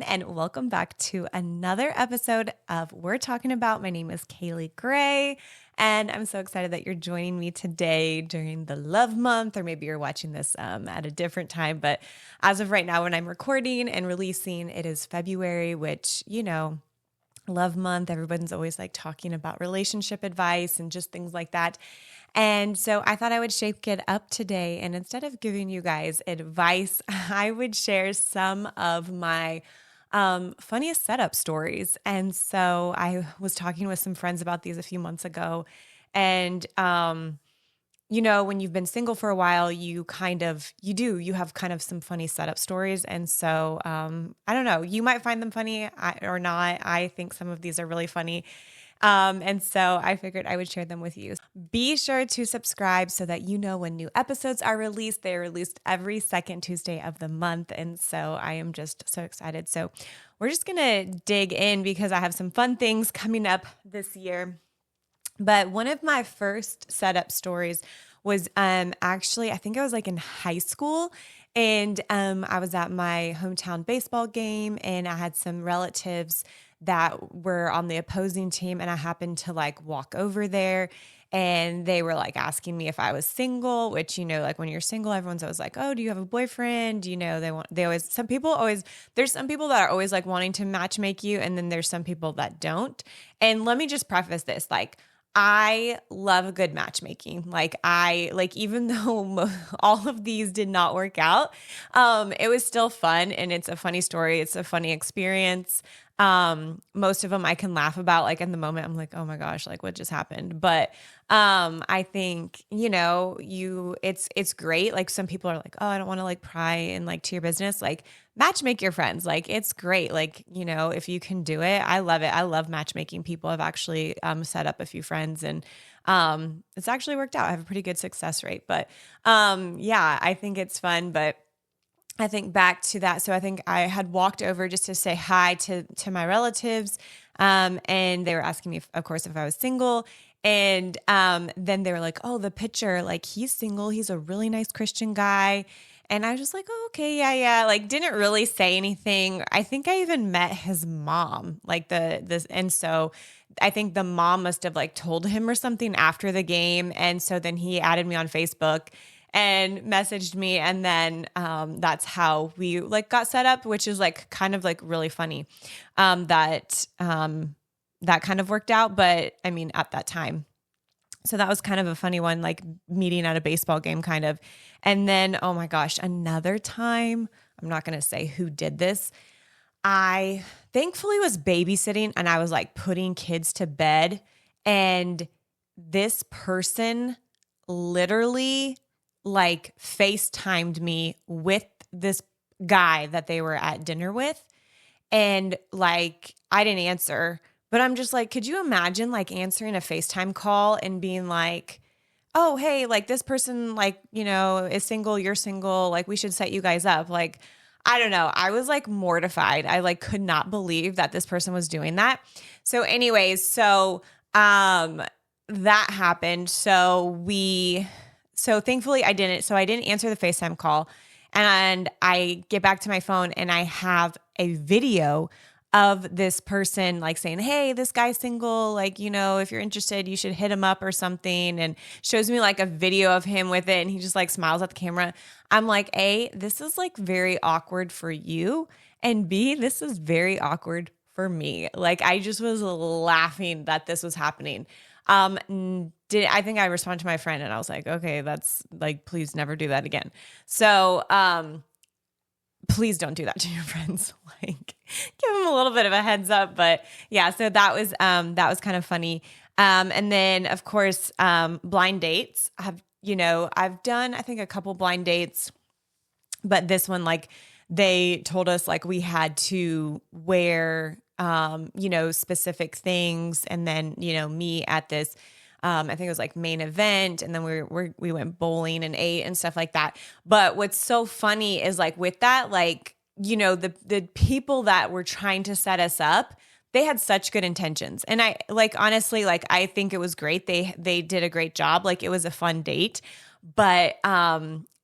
and welcome back to another episode of We're Talking About. My name is Kaley Gray, and I'm so excited that you're joining me today during the love month, or maybe you're watching this at a different time. But as of right now, when I'm recording and releasing, it is February, which, love month. Everyone's always like talking about relationship advice and just things like that. And so I thought I would shake it up today. And instead of giving you guys advice, I would share some of my funniest setup stories. And so I was talking with some friends about these a few months ago. And, when you've been single for a while, you have kind of some funny setup stories. And so I don't know, you might find them funny or not. I think some of these are really funny. And so I figured I would share them with you. Be sure to subscribe so that you know when new episodes are released. They are released every second Tuesday of the month. And so I am just so excited. So we're just going to dig in because I have some fun things coming up this year. But one of my first setup stories was actually, I think I was like in high school, and I was at my hometown baseball game, and I had some relatives that were on the opposing team, and I happened to like walk over there, and they were like asking me if I was single, which, like when you're single, everyone's always like, oh, do you have a boyfriend? There's some people that are always like wanting to matchmake you, and then there's some people that don't. And let me just preface this, like, I love a good matchmaking. Even though all of these did not work out, it was still fun, and it's a funny story. It's a funny experience. Most of them I can laugh about. Like in the moment, I'm like, oh my gosh, like what just happened? But I think, it's great. Like some people are like, oh, I don't want to like pry and like to your business. Like matchmake your friends. Like it's great. Like, if you can do it, I love it. I love matchmaking people. I've actually set up a few friends, and it's actually worked out. I have a pretty good success rate, but I think it's fun. But I think back to that. So I think I had walked over just to say hi to my relatives. And they were asking me, of course, if I was single. And then they were like, oh, the picture, like he's single. He's a really nice Christian guy. And I was just like, oh, okay, yeah. Like didn't really say anything. I think I even met his mom, and so I think the mom must have like told him or something after the game. And so then he added me on Facebook and messaged me. And then that's how we like got set up, which is like kind of like really funny that kind of worked out. But I mean, at that time. So that was kind of a funny one, like meeting at a baseball game kind of. And then, oh my gosh, another time, I'm not going to say who did this. I thankfully was babysitting, and I was like putting kids to bed. And this person literally like FaceTimed me with this guy that they were at dinner with. And like, I didn't answer, but I'm just like, could you imagine like answering a FaceTime call and being like, oh, hey, like this person, like, is single, you're single, like we should set you guys up. Like, I don't know. I was like mortified. I like could not believe that this person was doing that. So anyways, that happened. So thankfully I didn't. So I didn't answer the FaceTime call, and I get back to my phone and I have a video of this person like saying, hey, this guy's single. Like, if you're interested, you should hit him up or something. And shows me like a video of him with it. And he just like smiles at the camera. I'm like, A, this is like very awkward for you. And B, this is very awkward for me. Like, I just was laughing that this was happening. I think I responded to my friend and I was like, okay, that's like, please never do that again. So, please don't do that to your friends. Like give them a little bit of a heads up. But yeah, so that was kind of funny. And then of course, blind dates I've done, I think a couple blind dates, but this one, like they told us like we had to wear, specific things. And then, me at this, I think it was like main event, and then we went bowling and ate and stuff like that. But what's so funny is like with that, like, the people that were trying to set us up, they had such good intentions. And I like, honestly, like, I think it was great. They did a great job. Like it was a fun date, but,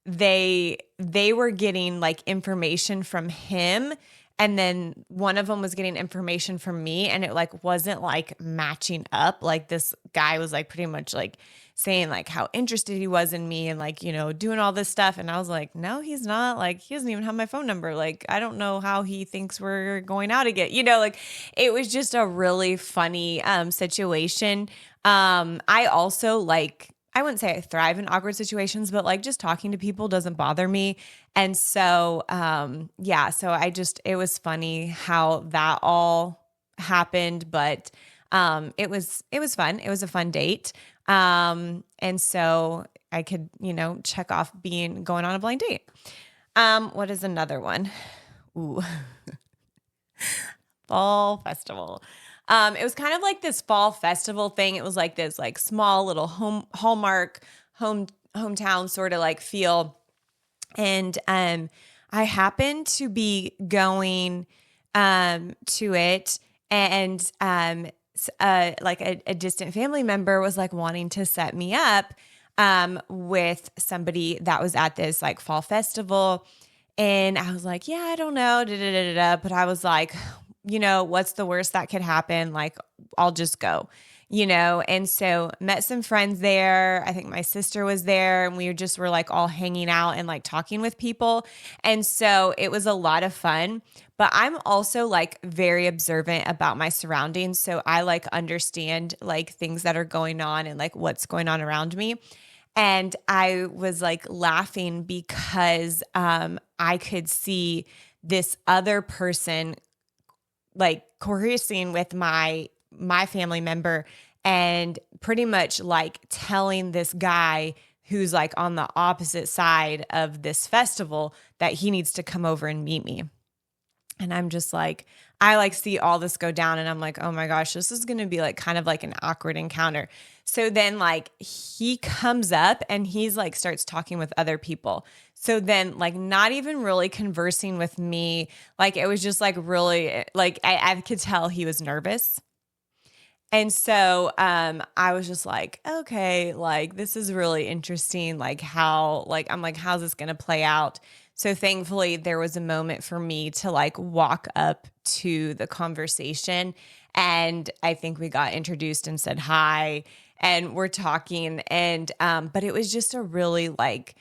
they were getting like information from him And then one of them was getting information from me, and it like wasn't like matching up. Like this guy was like pretty much like saying like how interested he was in me and like, doing all this stuff. And I was like, no, he's not. Like, he doesn't even have my phone number. Like, I don't know how he thinks we're going out again. Like it was just a really funny situation. I also like, I wouldn't say I thrive in awkward situations, but like just talking to people doesn't bother me. And so, it was funny how that all happened, but it was fun. It was a fun date. And so I could, check off going on a blind date. What is another one? Ooh, fall festival. It was kind of like this fall festival thing. It was like this like small little hometown sort of like feel. And I happened to be going to it, and like a distant family member was like wanting to set me up with somebody that was at this like fall festival. And I was like, yeah, I don't know, but I was like, what's the worst that could happen? Like, I'll just go, and so met some friends there. I think my sister was there, and we just were like all hanging out and like talking with people. And so it was a lot of fun, but I'm also like very observant about my surroundings. So I like understand like things that are going on and like what's going on around me. And I was like laughing because I could see this other person like coercing with my family member and pretty much like telling this guy who's like on the opposite side of this festival that he needs to come over and meet me. And I'm just like, I like see all this go down, and I'm like, oh my gosh, this is going to be like kind of like an awkward encounter. So then like he comes up and he's like starts talking with other people. So then like not even really conversing with me. Like it was just like really like I could tell he was nervous. And so I was just like, okay, like this is really interesting. Like how, like, I'm like, how's this going to play out? So thankfully there was a moment for me to like walk up to the conversation. And I think we got introduced and said hi, and we're talking. And, but it was just a really like,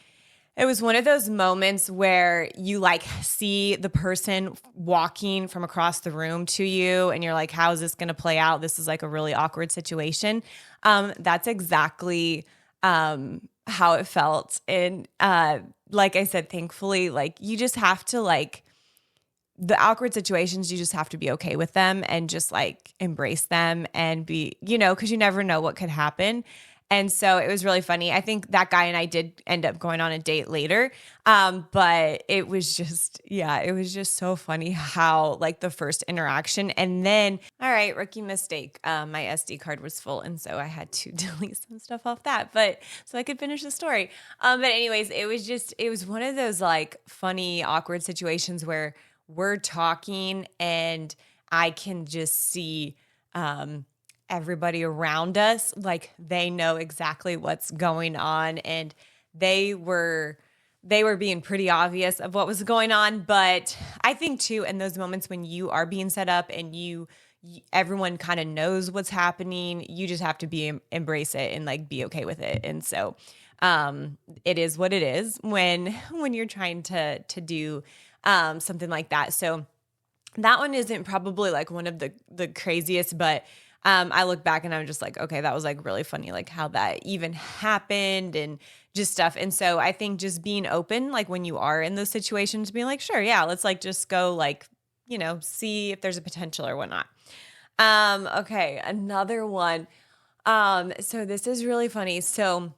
it was one of those moments where you like see the person walking from across the room to you, and you're like, how is this going to play out? This is like a really awkward situation. That's exactly how it felt. And like I said, thankfully, like you just have to like the awkward situations, you just have to be okay with them and just like embrace them and be, because you never know what could happen. And so it was really funny. I think that guy and I did end up going on a date later. But it was just, it was just so funny how like the first interaction, and then, all right, rookie mistake. My SD card was full. And so I had to delete some stuff off that, but so I could finish the story. But anyways, it was one of those like funny, awkward situations where we're talking and I can just see, everybody around us, like they know exactly what's going on, and they were being pretty obvious of what was going on. But I think too, in those moments when you are being set up and everyone kind of knows what's happening, you just have to embrace it and like be okay with it. And so it is what it is when you're trying to do something like that. So that one isn't probably like one of the craziest, but I look back and I'm just like, okay, that was like really funny, like how that even happened and just stuff. And so I think just being open, like when you are in those situations, being like, sure, yeah, let's like just go like, see if there's a potential or whatnot. Okay, another one. So this is really funny. So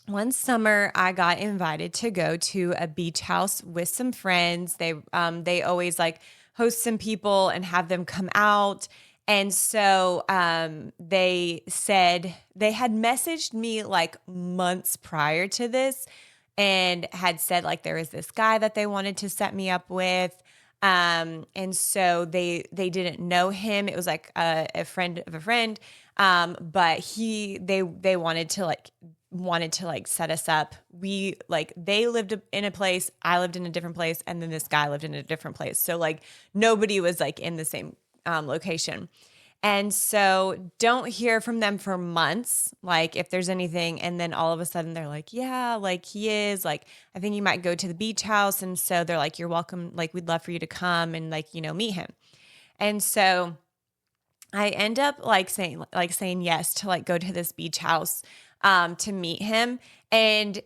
one summer I got invited to go to a beach house with some friends. They always like host some people and have them come out. And so they said they had messaged me like months prior to this and had said like there was this guy that they wanted to set me up with. And so they didn't know him. It was like a friend of a friend. But they wanted to like wanted to like set us up. They lived in a place, I lived in a different place, and then this guy lived in a different place. So like nobody was like in the same location. And so don't hear from them for months, like if there's anything. And then all of a sudden they're like, yeah, like he is like, I think you might go to the beach house. And so they're like, you're welcome. Like, we'd love for you to come and like, meet him. And so I end up saying yes to like go to this beach house to meet him. And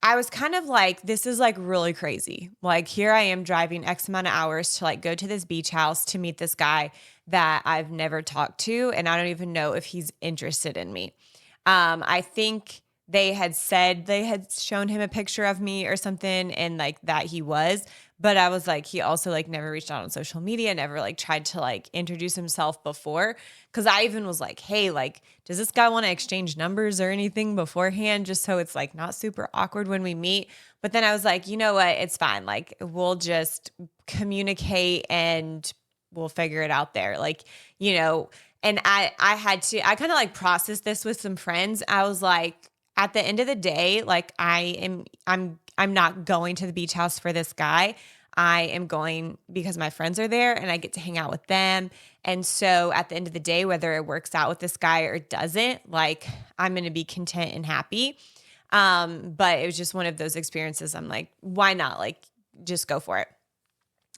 I was kind of like, this is like really crazy. Like here I am driving X amount of hours to like go to this beach house to meet this guy that I've never talked to. And I don't even know if he's interested in me. I think they had said they had shown him a picture of me or something and like that he was. But I was like, he also like never reached out on social media, never like tried to like introduce himself before. Cause I even was like, hey, like, does this guy want to exchange numbers or anything beforehand? Just so it's like not super awkward when we meet. But then I was like, you know what? It's fine. Like we'll just communicate and we'll figure it out there. Like, and I kind of like process this with some friends. I was like, at the end of the day, like I'm not going to the beach house for this guy. I am going because my friends are there and I get to hang out with them. And so at the end of the day, whether it works out with this guy or it doesn't, like I'm going to be content and happy. But it was just one of those experiences. I'm like, why not? Like, just go for it.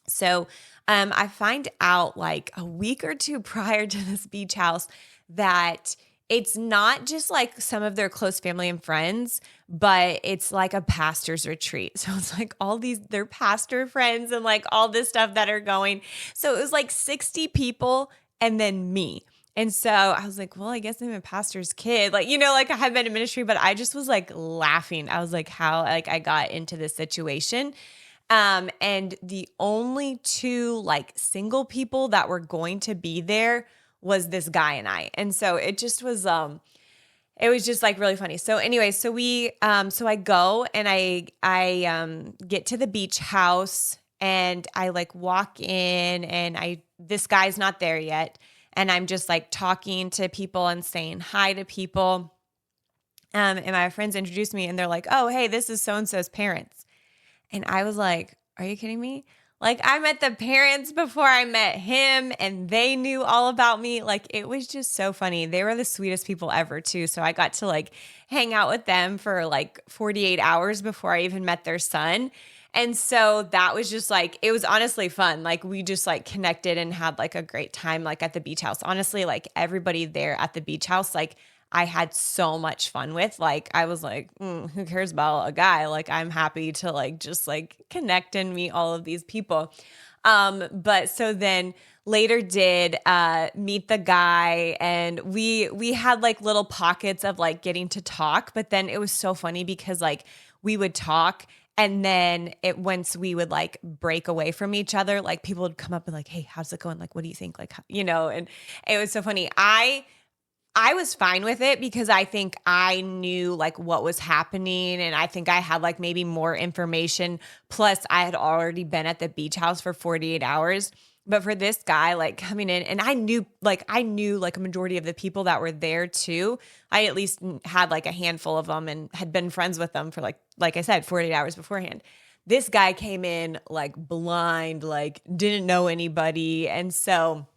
So I find out like a week or two prior to this beach house that it's not just like some of their close family and friends, but it's like a pastor's retreat. So it's like all their pastor friends and like all this stuff that are going. So it was like 60 people and then me. And so I was like, well, I guess I'm a pastor's kid. Like, like I have been in ministry, but I just was like laughing. I was like, how like I got into this situation. And the only two like single people that were going to be there was this guy and I. And so it just was, it was just like really funny. So anyway, so I go and I get to the beach house and I like walk in and this guy's not there yet. And I'm just like talking to people and saying hi to people. And my friends introduced me and they're like, oh, hey, this is so-and-so's parents. And I was like, are you kidding me? Like I met the parents before I met him and they knew all about me. Like it was just so funny. They were the sweetest people ever too. So I got to like hang out with them for like 48 hours before I even met their son. And so that was just like, it was honestly fun. Like we just like connected and had like a great time like at the beach house. Honestly, like everybody there at the beach house, like I had so much fun with. Like I was like, who cares about a guy? Like I'm happy to like just like connect and meet all of these people. But so then later did meet the guy and we had like little pockets of like getting to talk, but then it was so funny because like we would talk and then once we would like break away from each other, like people would come up and like, hey, how's it going? Like, what do you think? Like, and it was so funny. I was fine with it because I think I knew like what was happening and I think I had like maybe more information. Plus I had already been at the beach house for 48 hours. But for this guy like coming in and I knew like a majority of the people that were there too. I at least had like a handful of them and had been friends with them for like I said, 48 hours beforehand. This guy came in like blind, like didn't know anybody. And so,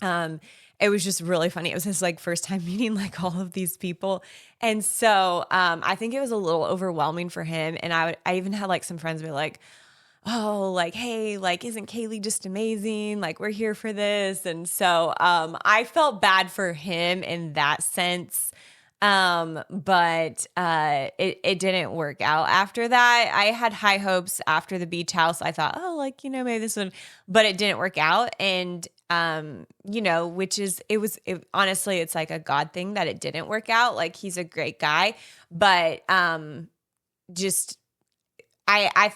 it was just really funny. It was his like first time meeting like all of these people. And so I think it was a little overwhelming for him. And I even had like some friends be like, oh, like, hey, like, isn't Kaley just amazing? Like, we're here for this. And so I felt bad for him in that sense. But it didn't work out after that. I had high hopes after the beach house. I thought, oh, like, maybe this one, but it didn't work out. And, honestly, it's like a God thing that it didn't work out. Like he's a great guy, but, I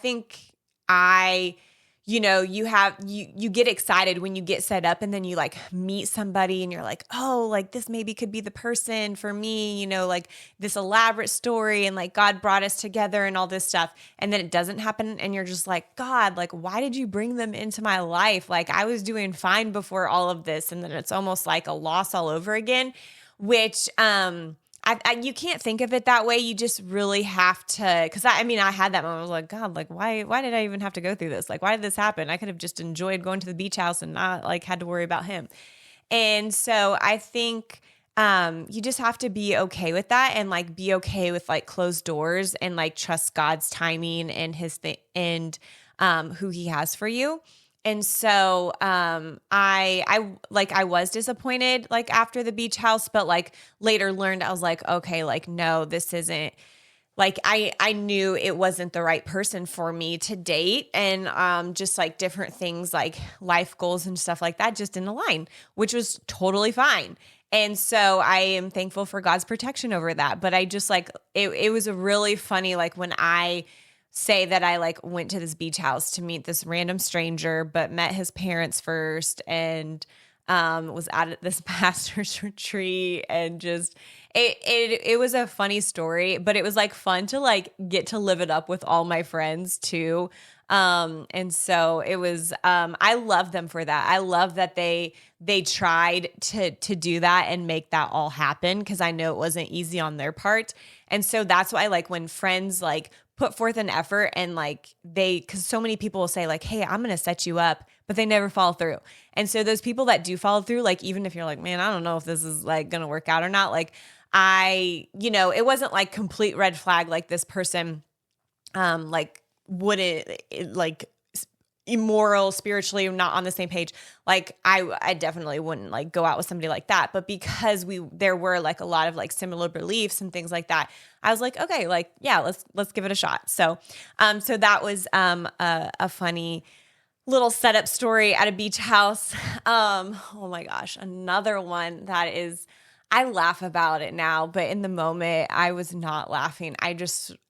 think you get excited when you get set up and then you like meet somebody and you're like, oh, like this maybe could be the person for me, like this elaborate story and like God brought us together and all this stuff. And then it doesn't happen. And you're just like, God, like, why did you bring them into my life? Like I was doing fine before all of this. And then it's almost like a loss all over again, which, you can't think of it that way. You just really have to, because I had that moment. I was like, God, like why did I even have to go through this? Like, why did this happen? I could have just enjoyed going to the beach house and not like had to worry about him. And so I think you just have to be okay with that, and like be okay with like closed doors, and like trust God's timing and his thing, and who he has for you. And so I was disappointed like after the beach house, but like later learned, I was like, okay, like no, this isn't, like I knew it wasn't the right person for me to date, and just like different things like life goals and stuff like that just didn't align, which was totally fine. And so I am thankful for God's protection over that. But I just like it was a really funny, like when I say that I like went to this beach house to meet this random stranger, but met his parents first, and was at this pastor's retreat, and just it was a funny story, but it was like fun to like get to live it up with all my friends too. And so it was, I love them for that. I love that they tried to do that and make that all happen, because I know it wasn't easy on their part. And so that's why, like, when friends like put forth an effort and like because so many people will say like, hey, I'm going to set you up, but they never follow through. And so those people that do follow through, like, even if you're like, man, I don't know if this is like going to work out or not, like it wasn't like complete red flag, like this person, like wouldn't like immoral, spiritually not on the same page. Like I definitely wouldn't like go out with somebody like that. But because there were like a lot of like similar beliefs and things like that, I was like, okay, like, yeah, let's give it a shot. So that was a funny little setup story at a beach house. Oh my gosh, another one that is, I laugh about it now, but in the moment I was not laughing. Oh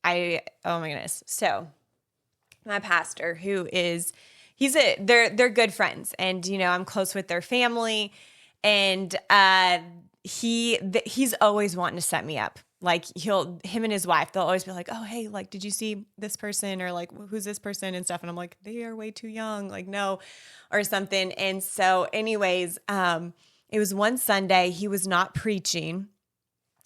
my goodness. So my pastor, they're good friends, and I'm close with their family, and he's always wanting to set me up. Like him and his wife, they'll always be like, oh, hey, like, did you see this person? Or like, who's this person and stuff? And I'm like, they are way too young, like, no, or something. And so anyways, it was one Sunday, he was not preaching.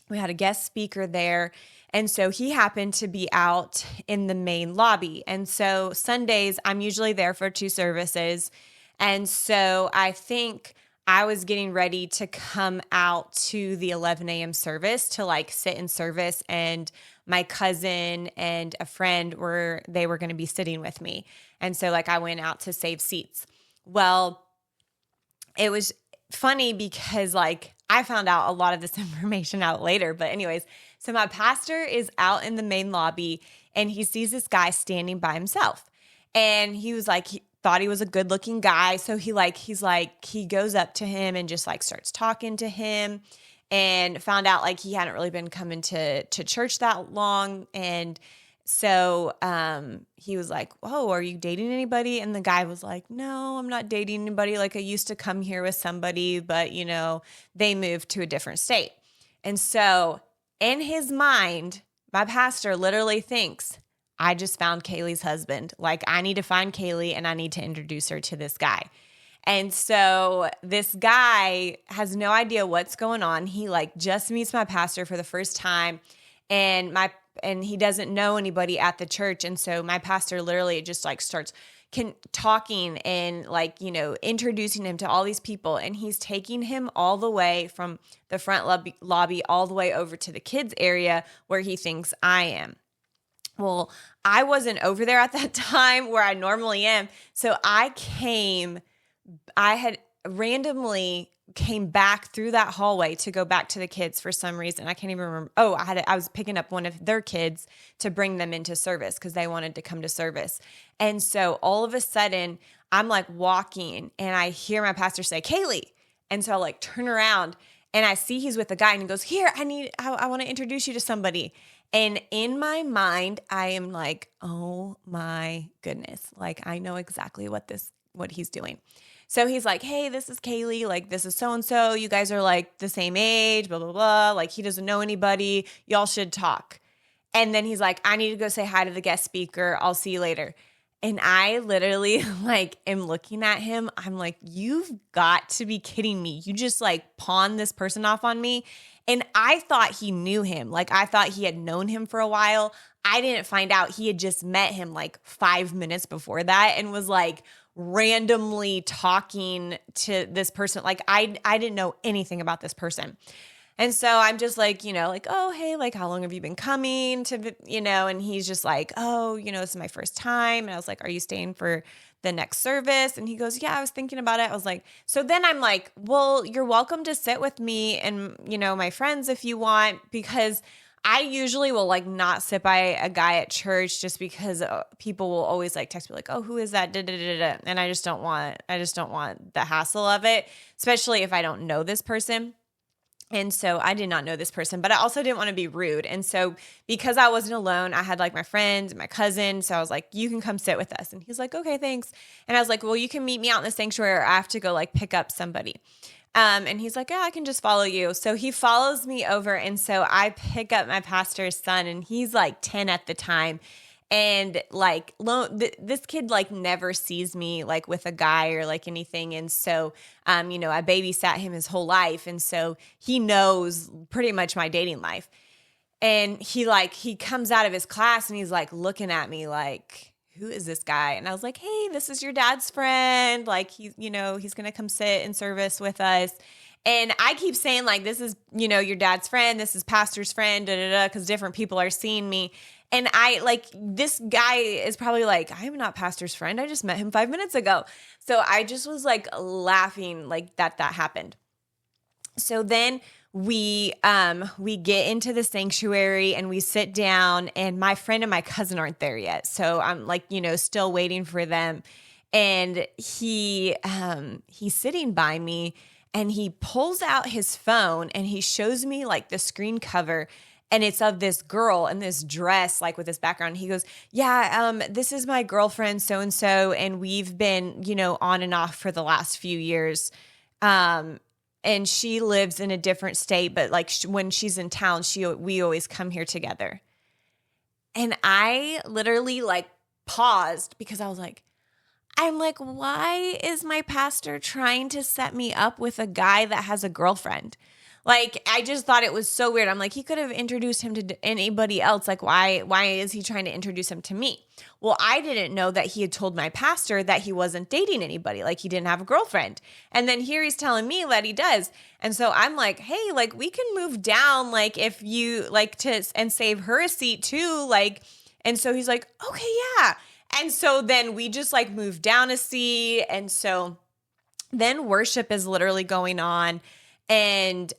We had a guest speaker there. And so he happened to be out in the main lobby. And so Sundays, I'm usually there for 2 services. And so I think I was getting ready to come out to the 11 a.m. service to like sit in service. And my cousin and a friend were going to be sitting with me. And so like I went out to save seats. Well, it was funny because like I found out a lot of this information out later. But anyways, so my pastor is out in the main lobby and he sees this guy standing by himself. And he was like, he thought he was a good looking guy. So he goes up to him and just like starts talking to him, and found out like he hadn't really been coming to church that long. And so he was like, oh, are you dating anybody? And the guy was like, no, I'm not dating anybody. Like I used to come here with somebody, but they moved to a different state. And so in his mind, my pastor literally thinks, I just found Kaley's husband. Like I need to find Kaley and I need to introduce her to this guy. And so this guy has no idea what's going on. He like just meets my pastor for the first time, and he doesn't know anybody at the church. And so my pastor literally just like starts talking and like, introducing him to all these people. And he's taking him all the way from the front lobby all the way over to the kids area where he thinks I am. Well, I wasn't over there at that time where I normally am. So I had randomly came back through that hallway to go back to the kids for some reason. I can't even remember. Oh, I was picking up one of their kids to bring them into service because they wanted to come to service. And so all of a sudden I'm like walking and I hear my pastor say, Kaley. And so I like turn around and I see he's with a guy, and he goes, here, I want to introduce you to somebody. And in my mind, I am like, oh my goodness. Like I know exactly what he's doing. So he's like, hey, this is Kaley. Like, this is so-and-so. You guys are like the same age, blah, blah, blah. Like, he doesn't know anybody. Y'all should talk. And then he's like, I need to go say hi to the guest speaker. I'll see you later. And I literally like am looking at him. I'm like, you've got to be kidding me. You just like pawned this person off on me. And I thought he knew him. Like I thought he had known him for a while. I didn't find out he had just met him like 5 minutes before that and was like randomly talking to this person. Like I didn't know anything about this person. And so I'm just like, like, oh, hey, like, how long have you been coming to, and he's just like, oh, this is my first time. And I was like, are you staying for the next service? And he goes, yeah, I was thinking about it. I was like, so then I'm like, well, you're welcome to sit with me and, my friends if you want, because I usually will like not sit by a guy at church just because people will always like text me like, oh, who is that? Da, da, da, da. And I just don't want the hassle of it, especially if I don't know this person. And so I did not know this person, but I also didn't want to be rude. And so because I wasn't alone, I had like my friends, my cousin. So I was like, you can come sit with us. And he's like, okay, thanks. And I was like, well, you can meet me out in the sanctuary or I have to go like pick up somebody. And he's like, yeah, I can just follow you. So he follows me over. And so I pick up my pastor's son and he's like 10 at the time. And like this kid like never sees me like with a guy or like anything. And so, I babysat him his whole life. And so he knows pretty much my dating life. And he comes out of his class and he's like looking at me like, who is this guy? And I was like, hey, this is your dad's friend. Like he's going to come sit in service with us. And I keep saying like, this is, your dad's friend. This is pastor's friend, da, da, da, because different people are seeing me. And I like, this guy is probably like, I'm not pastor's friend. I just met him 5 minutes ago. So I just was like laughing like that happened. So then we get into the sanctuary and we sit down and my friend and my cousin aren't there yet. So I'm like, still waiting for them. And he's sitting by me and he pulls out his phone and he shows me like the screen cover. And it's of this girl in this dress, like with this background. He goes, yeah, this is my girlfriend, so-and-so. And we've been, on and off for the last few years. And she lives in a different state, but like when she's in town, we always come here together. And I literally like paused because I'm like, why is my pastor trying to set me up with a guy that has a girlfriend? Like, I just thought it was so weird. I'm like, he could have introduced him to anybody else. Like, why is he trying to introduce him to me? Well, I didn't know that he had told my pastor that he wasn't dating anybody. Like, he didn't have a girlfriend. And then here he's telling me that he does. And so I'm like, hey, like, we can move down, like, if you like to, and save her a seat too. Like, and so he's like, okay, yeah. And so then we just like moved down a seat. And so then worship is literally going on. And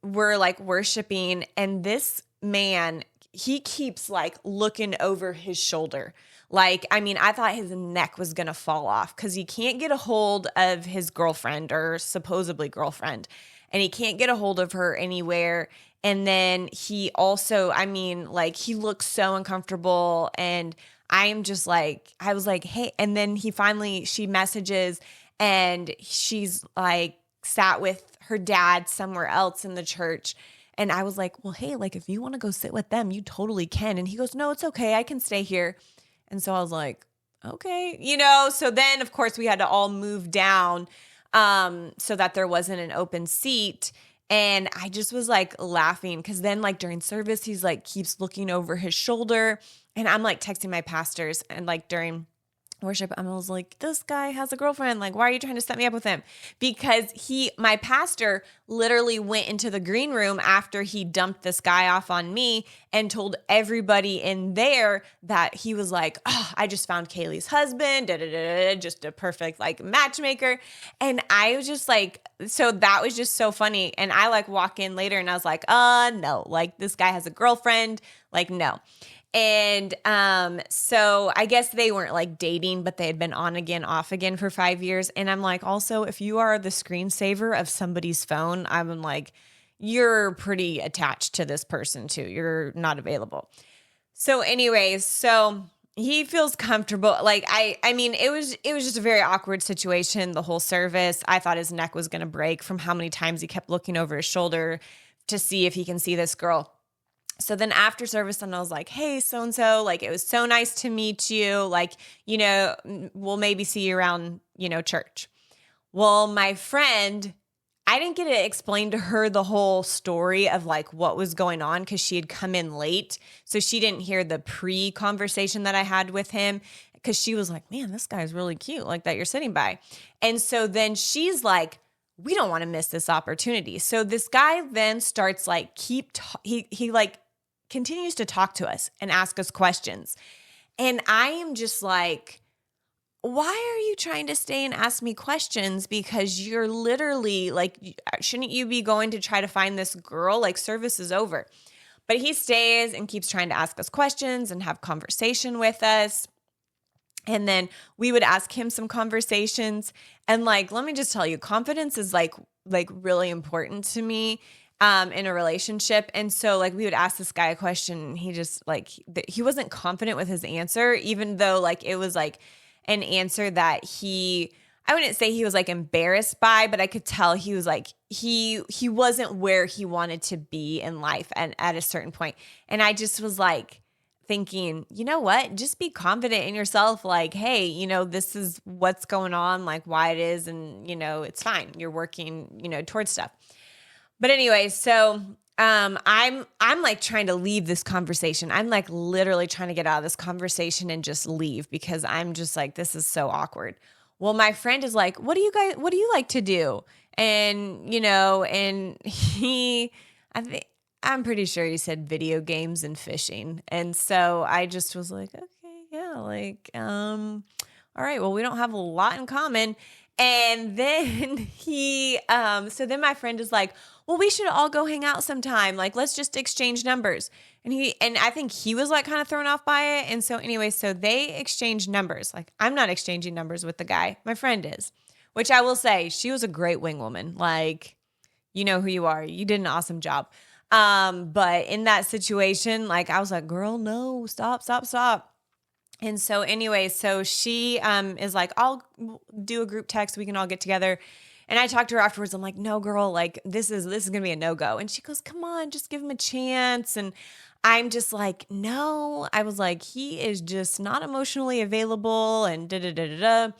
we're like worshiping, and this man, he keeps like looking over his shoulder. Like, I mean, I thought his neck was going to fall off because he can't get a hold of his girlfriend or supposedly girlfriend, and he can't get a hold of her anywhere. And then he also, I mean, like he looks so uncomfortable, and I'm just like, I was like, hey, and then she messages and she's like sat with her dad somewhere else in the church. And I was like, well, hey, like if you want to go sit with them, you totally can. And he goes, no, it's okay. I can stay here. And so I was like, okay, so then of course we had to all move down so that there wasn't an open seat. And I just was like laughing because then like during service, he's like keeps looking over his shoulder, and I'm like texting my pastors, and like during worship, I was like, this guy has a girlfriend. Like, why are you trying to set me up with him? Because my pastor literally went into the green room after he dumped this guy off on me and told everybody in there that he was like, oh, I just found Kaley's husband, just a perfect like matchmaker. And I was just like, so that was just so funny. And I like walk in later and I was like, no, like this guy has a girlfriend. Like, no. And so I guess they weren't like dating, but they had been on again, off again for 5 years. And I'm like, also, if you are the screensaver of somebody's phone, I'm like, you're pretty attached to this person too. You're not available. So anyways, so he feels comfortable. Like I mean, it was just a very awkward situation, the whole service. I thought his neck was going to break from how many times he kept looking over his shoulder to see if he can see this girl. So then after service, and I was like, hey, so-and-so, like, it was so nice to meet you. Like, we'll maybe see you around, church. Well, my friend, I didn't get to explain to her the whole story of like what was going on because she had come in late. So she didn't hear the pre-conversation that I had with him because she was like, man, this guy's really cute, like that you're sitting by. And so then she's like, we don't want to miss this opportunity. So this guy then starts like he like continues to talk to us and ask us questions. And I am just like, why are you trying to stay and ask me questions? Because you're literally like, shouldn't you be going to try to find this girl? Like, service is over. But he stays and keeps trying to ask us questions and have conversation with us. And then we would ask him some conversations. And like, let me just tell you, confidence is like really important to me in a relationship. And so like we would ask this guy a question and he just like, he wasn't confident with his answer, even though like it was like an answer that I wouldn't say he was like embarrassed by, but I could tell he was like, he wasn't where he wanted to be in life and at a certain point. And I just was like thinking, you know what, just be confident in yourself. Like, hey, this is what's going on, like why it is. And, it's fine. You're working, towards stuff. But anyway, so I'm like trying to leave this conversation. I'm like literally trying to get out of this conversation and just leave because I'm just like, this is so awkward. Well, my friend is like, what do you like to do? And, and I'm pretty sure he said video games and fishing. And so I just was like, okay, yeah, like, all right, well, we don't have a lot in common. And then so then my friend is like, well, we should all go hang out sometime. Like, let's just exchange numbers. And I think he was like kind of thrown off by it. And so anyway, so they exchanged numbers. Like, I'm not exchanging numbers with the guy. My friend is, which I will say, she was a great wing woman. Like, you know who you are. You did an awesome job. But in that situation, like, I was like, girl, no, stop. And so anyway, so she is like, I'll do a group text. We can all get together. And I talked to her afterwards. I'm like, no, girl, like this is going to be a no-go. And she goes, come on, just give him a chance. And I'm just like, no. I was like, he is just not emotionally available and da-da-da-da-da.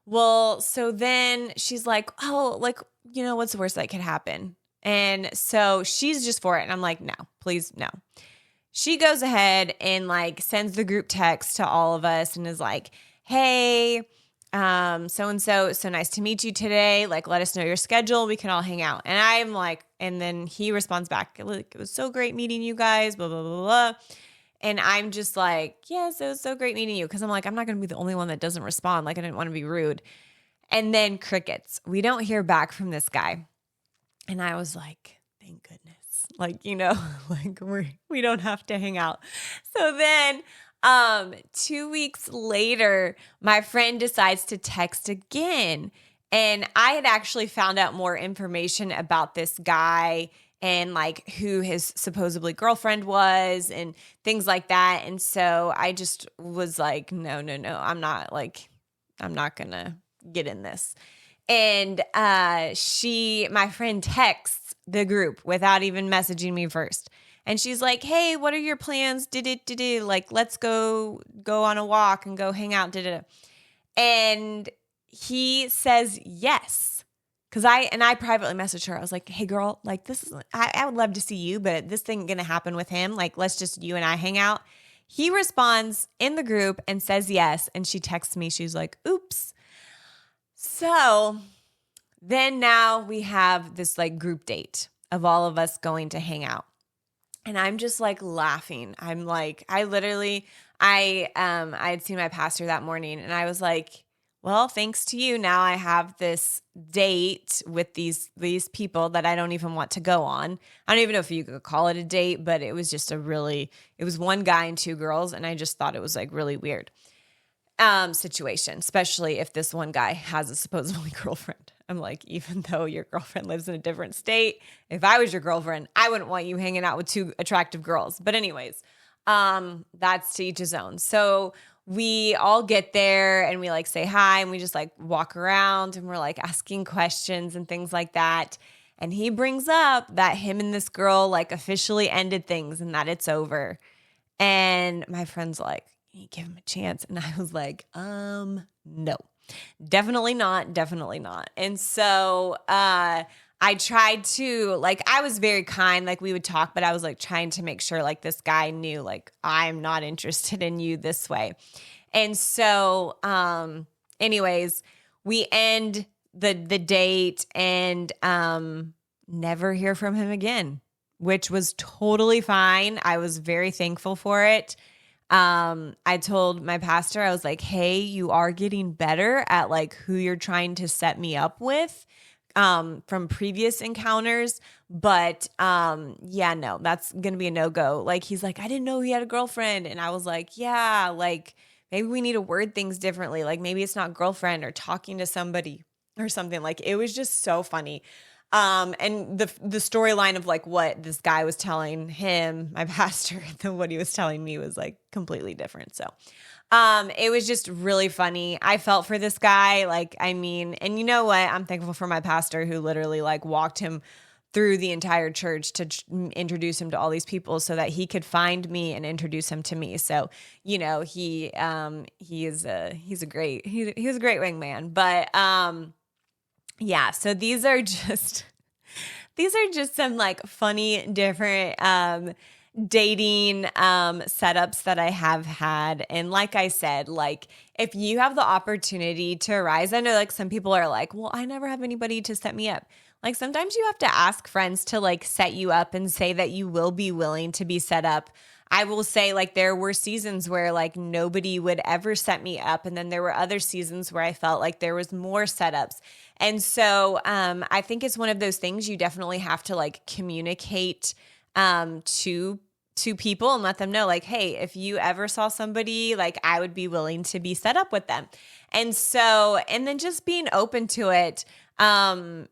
Well, so then she's like, oh, like, what's the worst that could happen? And so she's just for it. And I'm like, no, please, no. She goes ahead and like sends the group text to all of us and is like, hey, so-and-so, it's so nice to meet you today. Like, let us know your schedule. We can all hang out. And I'm like, and then he responds back, like, it was so great meeting you guys, blah, blah, blah, blah. And I'm just like, yes, it was so great meeting you. Cause I'm like, I'm not going to be the only one that doesn't respond. Like, I didn't want to be rude. And then crickets. We don't hear back from this guy. And I was like, thank goodness. Like, like we don't have to hang out. So then 2 weeks later, my friend decides to text again. And I had actually found out more information about this guy and like who his supposedly girlfriend was and things like that. And so I just was like, no, I'm not going to get in this. And my friend texts the group without even messaging me first. And she's like, hey, what are your plans? Like, let's go on a walk and go hang out. And he says yes. Cause I privately messaged her. I was like, hey girl, like I would love to see you, but this thing going to happen with him. Like, let's just, you and I hang out. He responds in the group and says yes. And she texts me. She's like, oops. So then now we have this like group date of all of us going to hang out. And I'm just like laughing. I'm like, I had seen my pastor that morning and I was like, well, thanks to you. Now I have this date with these people that I don't even want to go on. I don't even know if you could call it a date, but it was just it was one guy and two girls. And I just thought it was like really weird situation, especially if this one guy has a supposedly girlfriend. I'm like, even though your girlfriend lives in a different state, if I was your girlfriend, I wouldn't want you hanging out with two attractive girls. But anyways, that's to each his own. So we all get there and we like say hi and we just like walk around and we're like asking questions and things like that. And he brings up that him and this girl like officially ended things and that it's over. And my friend's like, you give him a chance. And I was like, no, definitely not. Definitely not. And so, I tried to like, I was very kind, like we would talk, but I was like trying to make sure like this guy knew like, I'm not interested in you this way. And so, anyways, we end the date and, never hear from him again, which was totally fine. I was very thankful for it. I told my pastor, I was like, hey, you are getting better at like who you're trying to set me up with, from previous encounters. But, yeah, no, that's going to be a no-go. Like, he's like, I didn't know he had a girlfriend. And I was like, yeah, like maybe we need to word things differently. Like maybe it's not girlfriend or talking to somebody or something. Like it was just so funny. And the storyline of like what this guy was telling him, my pastor, than what he was telling me was like completely different. So, it was just really funny. I felt for this guy. Like, I mean, and you know what? I'm thankful for my pastor who literally like walked him through the entire church to introduce him to all these people so that he could find me and introduce him to me. So, he was a great wingman, but, yeah, so these are just some like funny different dating setups that I have had. And like I said, like if you have the opportunity to arise, I know like some people are like, well, I never have anybody to set me up. Like sometimes you have to ask friends to like set you up and say that you will be willing to be set up. I will say like there were seasons where like nobody would ever set me up. And then there were other seasons where I felt like there was more setups. And so I think it's one of those things you definitely have to like communicate to people and let them know like, hey, if you ever saw somebody, like I would be willing to be set up with them. And so, and then just being open to it. I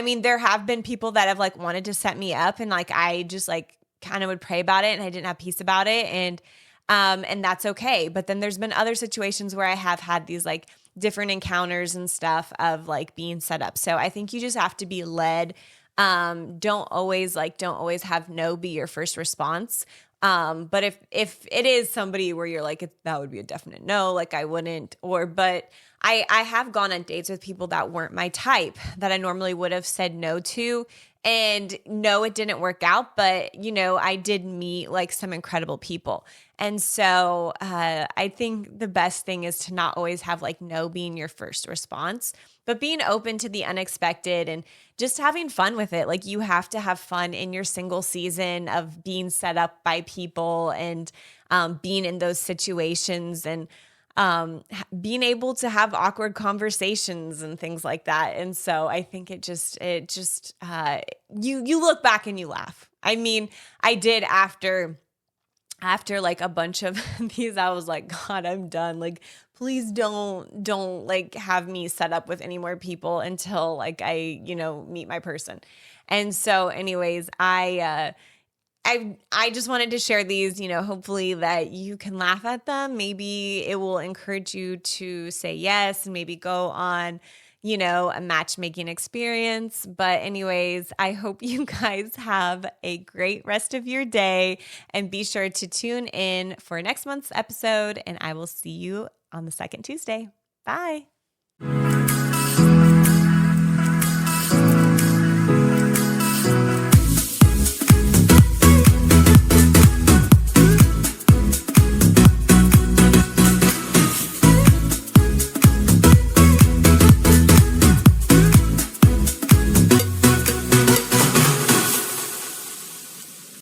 mean, there have been people that have like wanted to set me up and like, I just like kind of would pray about it and I didn't have peace about it. And that's okay. But then there's been other situations where I have had these like different encounters and stuff of like being set up. So I think you just have to be led. Don't always have no be your first response. But if it is somebody where you're like, that would be a definite no, like I wouldn't, but I have gone on dates with people that weren't my type that I normally would have said no to. And no, it didn't work out, but I did meet like some incredible people. And so I think the best thing is to not always have like no being your first response, but being open to the unexpected and just having fun with it. Like you have to have fun in your single season of being set up by people and being in those situations and being able to have awkward conversations and things like that. And so I think it just you look back and you laugh. I mean, I did after like a bunch of these, I was like, God, I'm done. Like, please don't like have me set up with any more people until like I, meet my person. And so anyways, I just wanted to share these, hopefully that you can laugh at them. Maybe it will encourage you to say yes and maybe go on, a matchmaking experience. But anyways, I hope you guys have a great rest of your day and be sure to tune in for next month's episode. And I will see you on the second Tuesday. Bye.